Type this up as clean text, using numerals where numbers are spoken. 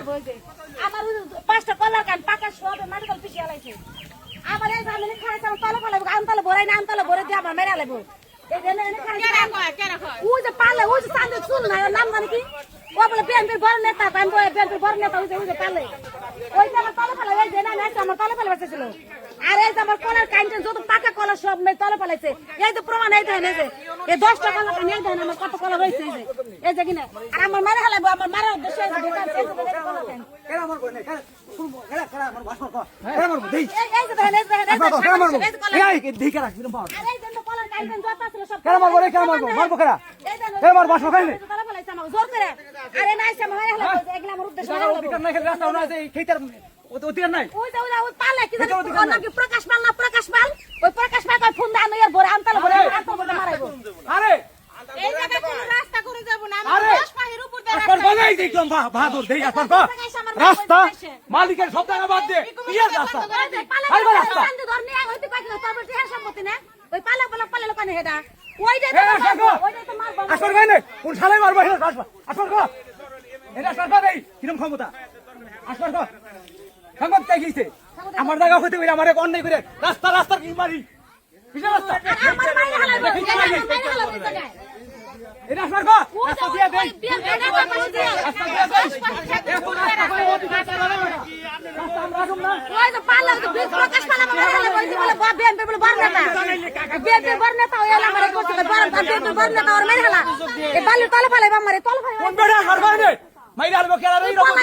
বইছে আমার পাঁচটা কলার কান পাকা সব মেডিকেল পিছিয়ে আলাইছে আমার এই জামিনে খাইছে আমার তলে ফেলাবো আমতলে ভরাই না আমতলে ভরে দিয়ে আমার মেরে আলাইবো এই জন্য এনে খাইছে ওই যে পালে ওই যে চাঁদের চুল না নাম জানি কি ও বলে বিএনপির বড় নেতা আমি বিএনপির বড় নেতা ওই যে পালে ওই যে আমার তলে ফেলা এই যে না আমার তলে ফেলা বসেছিল আর এই যে আমার কলার কাইনটেন যত পাকা কলা সব তলে ফেলাইছে এই যে প্রমাণ এই দেখেন এই যে এই 10টা কলা কান এই দেখেন আমার কত কলা রয়েছে এই যে কিনা আর আমার মারা হালাইবো আমার মারা উদ্দেশ্য আছে ঢোকা আছে কলা কান কেন আমার বই নাই কেন আমার ভাষণ কর কেন আমার দেই এই যে দেখেন এই যে কেন আমার এই দেই কেন দিন পাও আর এই যে কলার কাইনটেন যত আছে সব কেন আমার কেন মারবো কেন কেন আমার ভাষণ খাইলে তলে ফেলাইছে আমার জোর করে আরে নাইছে আমার হালাইবো এগুলা আমার উদ্দেশ্য অধিকার নাই রাস্তা না আছে এই খেতার অধিকার নাই ওই পালে কি জানি ওর নাম কি প্রকাশ পাল না প্রকাশ পাল ওই প্রকাশ পাল কই ফোন দানো এর ভরে আমতলে ভরে আমতলে মারাইবো আরে এই জায়গা কোন রাস্তা করে যাব না আরে 10 পাহের উপর দিয়ে আসর বানাই দেই কম বাহাদুর দেই আসর কর রাস্তা মালিকের সব টাকা বাদ দে কি আর রাস্তা পালে রাস্তা ধর নিয়ে হইতে কই তোর টিহা সম্পত্তি না ওই পালে লোকানে হেডা ওইটাই তো মারবো আসর গায় না কোন শালাই মারবো আসর কর এটা সরকার এই কিরম ক্ষমতা আসর কর সংবাদ কে গিয়েছে আমার জায়গা হইতে কইরা আমারে অন্যায় করে রাস্তা কি মারি বিশাল রাস্তা আমার মাইরে হালাইবো মাইরে হালাইবো জায়গায় এটা সরকার রাস্তা দিয়ে দেই রাস্তা দিয়ে দেই এখন রাস্তা করে অধিকার চালাবে না রাস্তা আমরা রাখুম না ওই তো পালে তো প্রকাশ পাল আমার হালাইবো ওই বলে বিএনপি বলে বড় নেতা বিএনপি বড় নেতা ওই আমারে করতে বড় বিএনপি বড় নেতা ওর মেরে হালা এই বালি তলে ফেলাইবো আমারে তলে ফেলাইবো কোন বেড়া হারবানে মাইরা হারবো কেন এই রকম